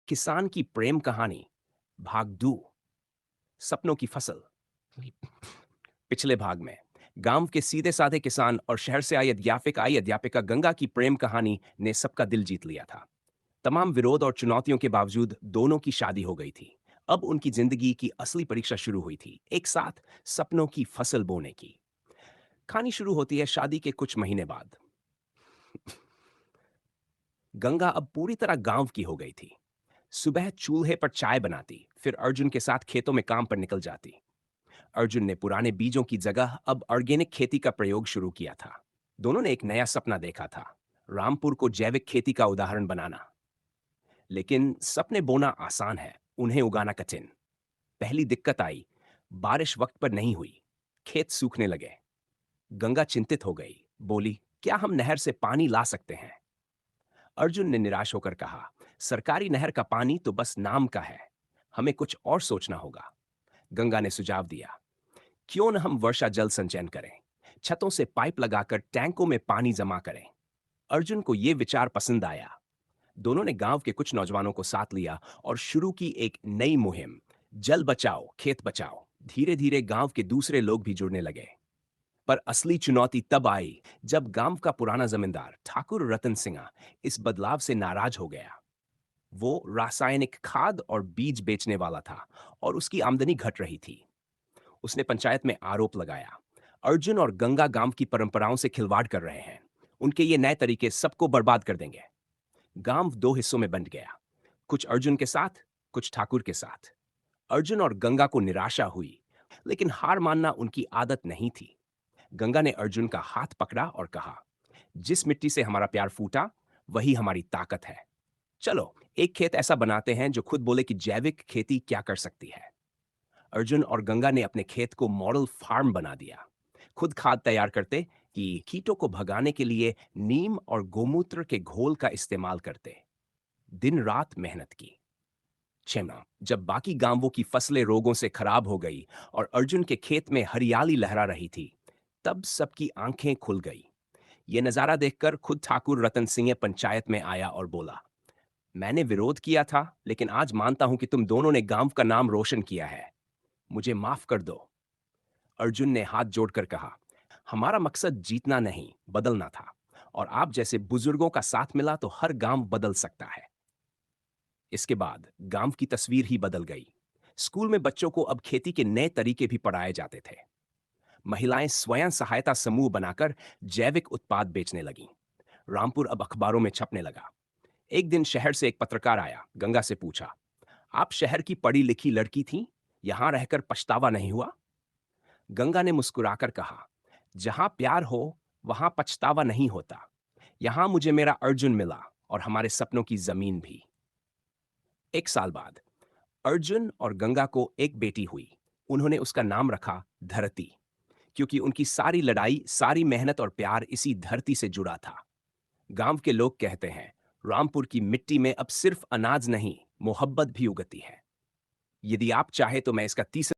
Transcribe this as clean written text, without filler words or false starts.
किसान की प्रेम कहानी भाग 2 सपनों की फसल। पिछले भाग में गांव के सीधे साधे किसान और शहर से आई अध्यापिका गंगा की प्रेम कहानी ने सबका दिल जीत लिया था। तमाम विरोध और चुनौतियों के बावजूद दोनों की शादी हो गई थी। अब उनकी जिंदगी की असली परीक्षा शुरू हुई थी, एक साथ सपनों की फसल बोने की। कहानी शुरू होती है शादी के कुछ महीने बाद। गंगा अब पूरी तरह गांव की हो गई थी। सुबह चूल्हे पर चाय बनाती, फिर अर्जुन के साथ खेतों में काम पर निकल जाती। अर्जुन ने पुराने बीजों की जगह अब ऑर्गेनिक खेती का प्रयोग शुरू किया था। दोनों ने एक नया सपना देखा था, रामपुर को जैविक खेती का उदाहरण बनाना। लेकिन सपने बोना आसान है, उन्हें उगाना कठिन। पहली दिक्कत आई, बारिश वक्त पर नहीं हुई। खेत सूखने लगे। गंगा चिंतित हो गई, बोली, क्या हम नहर से पानी ला सकते हैं? अर्जुन ने निराश होकर कहा, सरकारी नहर का पानी तो बस नाम का है, हमें कुछ और सोचना होगा। गंगा ने सुझाव दिया, क्यों न हम वर्षा जल संचयन करें, छतों से पाइप लगाकर टैंकों में पानी जमा करें। अर्जुन को यह विचार पसंद आया। दोनों ने गांव के कुछ नौजवानों को साथ लिया और शुरू की एक नई मुहिम, जल बचाओ खेत बचाओ। धीरे धीरे गांव के दूसरे लोग भी जुड़ने लगे। पर असली चुनौती तब आई जब गांव का पुराना जमींदार ठाकुर रतन सिंह इस बदलाव से नाराज हो गया। वो रासायनिक खाद और बीज बेचने वाला था और उसकी आमदनी घट रही थी। उसने पंचायत में आरोप लगाया, अर्जुन और गंगा गांव की परंपराओं से खिलवाड़ कर रहे हैं, उनके ये नए तरीके सबको बर्बाद कर देंगे। गांव दो हिस्सों में बंट गया, कुछ अर्जुन के साथ, कुछ ठाकुर के साथ। अर्जुन और गंगा को निराशा हुई, लेकिन हार मानना उनकी आदत नहीं थी। गंगा ने अर्जुन का हाथ पकड़ा और कहा, जिस मिट्टी से हमारा प्यार फूटा वही हमारी ताकत है। चलो एक खेत ऐसा बनाते हैं जो खुद बोले कि जैविक खेती क्या कर सकती है। अर्जुन और गंगा ने अपने खेत को मॉडल फार्म बना दिया। खुद खाद तैयार करते कि कीटों को भगाने के लिए नीम और गोमूत्र के घोल का इस्तेमाल करते। दिन रात मेहनत की। छेमा जब बाकी गांवों की फसलें रोगों से खराब हो गई और अर्जुन के खेत में हरियाली लहरा रही थी, तब सबकी आंखें खुल गई। यह नजारा देखकर खुद ठाकुर रतन सिंह पंचायत में आया और बोला, मैंने विरोध किया था, लेकिन आज मानता हूं कि तुम दोनों ने गांव का नाम रोशन किया है। मुझे माफ कर दो। अर्जुन ने हाथ जोड़कर कहा, हमारा मकसद जीतना नहीं, बदलना था। और आप जैसे बुजुर्गों का साथ मिला तो हर गांव बदल सकता है। इसके बाद गांव की तस्वीर ही बदल गई। स्कूल में बच्चों को अब खेती के नए तरीके भी पढ़ाए जाते थे। महिलाएं स्वयं सहायता समूह बनाकर जैविक उत्पाद बेचने लगीं। रामपुर अब अखबारों में छपने लगा। एक दिन शहर से एक पत्रकार आया, गंगा से पूछा, आप शहर की पढ़ी लिखी लड़की थी, यहां रहकर पछतावा नहीं हुआ? गंगा ने मुस्कुराकर कहा, जहां प्यार हो वहां पछतावा नहीं होता। यहां मुझे मेरा अर्जुन मिला और हमारे सपनों की जमीन भी। एक साल बाद अर्जुन और गंगा को एक बेटी हुई। उन्होंने उसका नाम रखा धरती, क्योंकि उनकी सारी लड़ाई, सारी मेहनत और प्यार इसी धरती से जुड़ा था। गांव के लोग कहते हैं, रामपुर की मिट्टी में अब सिर्फ अनाज नहीं, मोहब्बत भी उगती है। यदि आप चाहे तो मैं इसका तीसरा